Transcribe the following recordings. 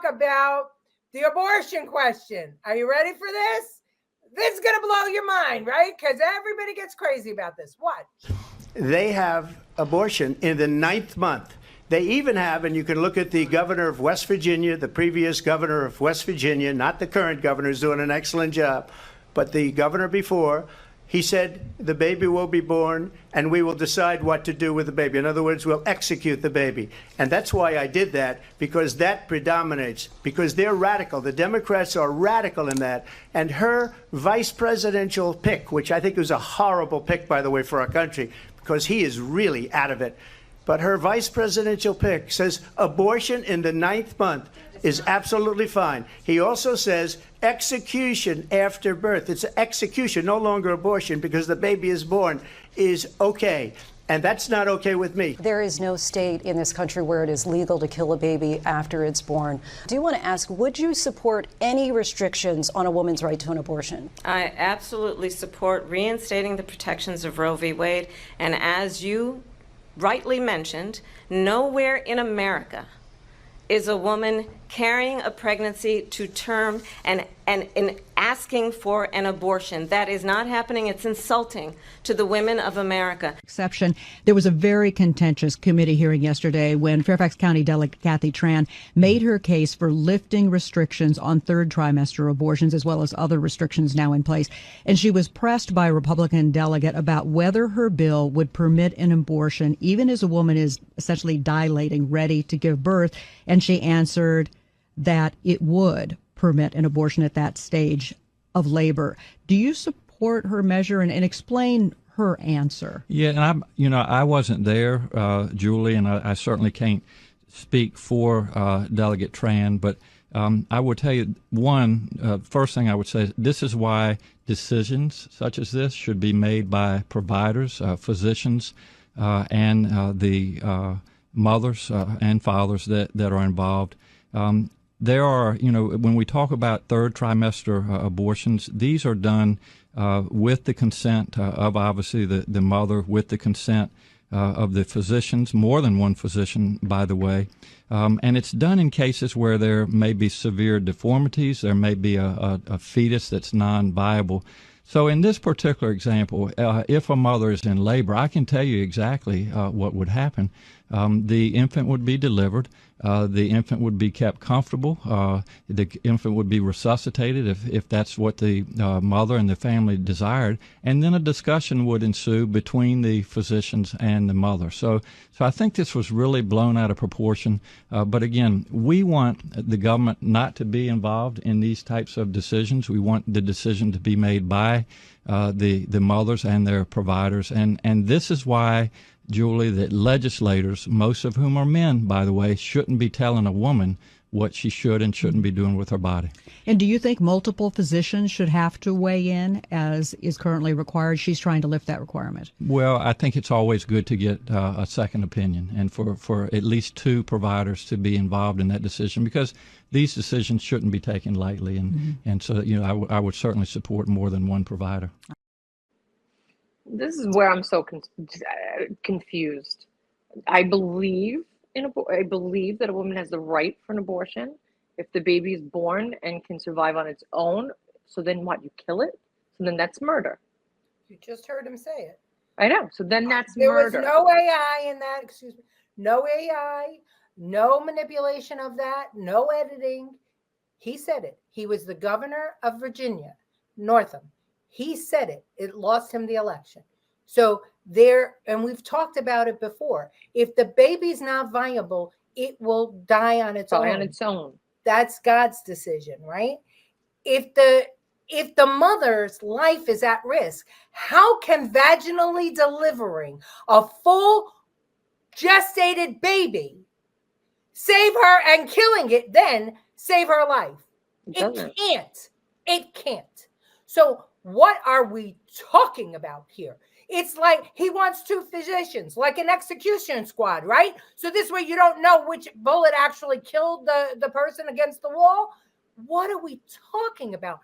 about the abortion question. Are you ready for this? This is going to blow your mind, right? Because everybody gets crazy about this. Watch. They have abortion in the 9th month. They even have, and you can look at the governor of West Virginia, the previous governor of West Virginia, not the current governor, who's doing an excellent job, but the governor before, he said the baby will be born and we will decide what to do with the baby. In other words, we'll execute the baby. And that's why I did that, because that predominates, because they're radical. The Democrats are radical in that. And her vice presidential pick, which I think was a horrible pick, by the way, for our country, because he is really out of it. But her vice presidential pick says abortion in the 9th month is absolutely fine. He also says execution after birth. It's execution, no longer abortion, because the baby is born, is okay. And that's not okay with me. There is no state in this country where it is legal to kill a baby after it's born. Do you want to ask, would you support any restrictions on a woman's right to an abortion? I absolutely support reinstating the protections of Roe v. Wade. And as you rightly mentioned, nowhere in America is a woman carrying a pregnancy to term and asking for an abortion. That is not happening. It's insulting to the women of America. Exception. There was a very contentious committee hearing yesterday when Fairfax County Delegate Kathy Tran made her case for lifting restrictions on third trimester abortions, as well as other restrictions now in place. And she was pressed by a Republican delegate about whether her bill would permit an abortion even as a woman is essentially dilating, ready to give birth. And she answered that it would permit an abortion at that stage of labor. Do you support her measure and explain her answer? Yeah, and I wasn't there, Julie, and I certainly can't speak for Delegate Tran, but I would tell you first thing I would say is this is why decisions such as this should be made by providers, physicians, and the mothers and fathers that are involved. There are, when we talk about third trimester abortions, these are done with the consent of obviously the mother, with the consent of the physicians, more than one physician, by the way. And it's done in cases where there may be severe deformities, there may be a fetus that's non-viable. So in this particular example, if a mother is in labor, I can tell you exactly what would happen. The infant would be delivered. The infant would be kept comfortable. The infant would be resuscitated if that's what the mother and the family desired. And then a discussion would ensue between the physicians and the mother. So I think this was really blown out of proportion. But again, we want the government not to be involved in these types of decisions. We want the decision to be made by the mothers and their providers. And this is why, Julie, that legislators, most of whom are men, by the way, shouldn't be telling a woman what she should and shouldn't be doing with her body. And do you think multiple physicians should have to weigh in, as is currently required? She's trying to lift that requirement. Well, I think it's always good to get a second opinion and for at least two providers to be involved in that decision, because these decisions shouldn't be taken lightly. And so, I would certainly support more than one provider. This is where I'm so confused. I believe that a woman has the right for an abortion if the baby is born and can survive on its own. So then what? You kill it? So then that's murder. You just heard him say it. I know. So then that's murder. There was no murder. AI in that. Excuse me. No AI. No manipulation of that. No editing. He said it. He was the governor of Virginia, Northam. He said it. It lost him the election. So and we've talked about it before. If the baby's not viable, it will die on its own. That's God's decision, right? If the mother's life is at risk, how can vaginally delivering a full gestated baby save her, and killing it then save her life? It can't. It can't. So what are we talking about here? It's like he wants two physicians, like an execution squad, right? So this way you don't know which bullet actually killed the person against the wall. What are we talking about?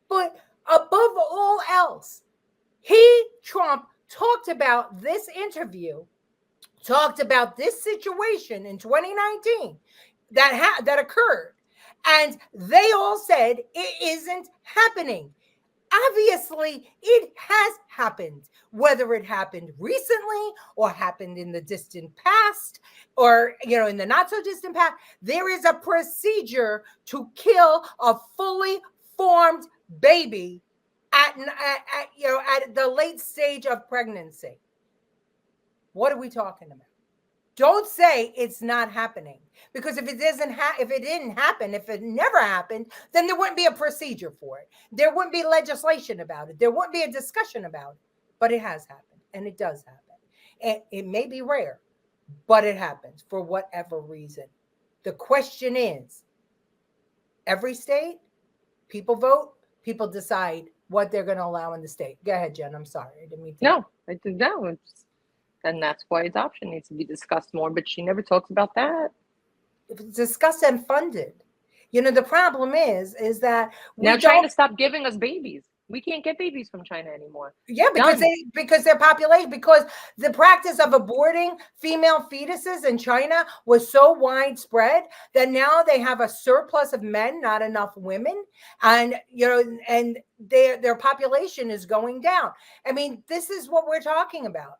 But above all else, Trump, talked about this interview, talked about this situation in 2019 that occurred, And they all said it isn't happening. Obviously, it has happened, whether it happened recently or happened in the distant past or, in the not so distant past. There is a procedure to kill a fully formed baby at the late stage of pregnancy. What are we talking about? Don't say it's not happening, because if it didn't happen, if it never happened, then there wouldn't be a procedure for it. There wouldn't be legislation about it. There wouldn't be a discussion about it. But it has happened, and it does happen. And it may be rare, but it happens for whatever reason. The question is, every state, people vote, people decide what they're going to allow in the state. Go ahead, Jen. I'm sorry. I didn't mean to. No, and that's why adoption needs to be discussed more, but she never talks about that. It's discussed and funded. The problem is that Now China stopped giving us babies. We can't get babies from China anymore. Yeah, because their population, because the practice of aborting female fetuses in China was so widespread that now they have a surplus of men, not enough women, and and their population is going down. I mean, this is what we're talking about.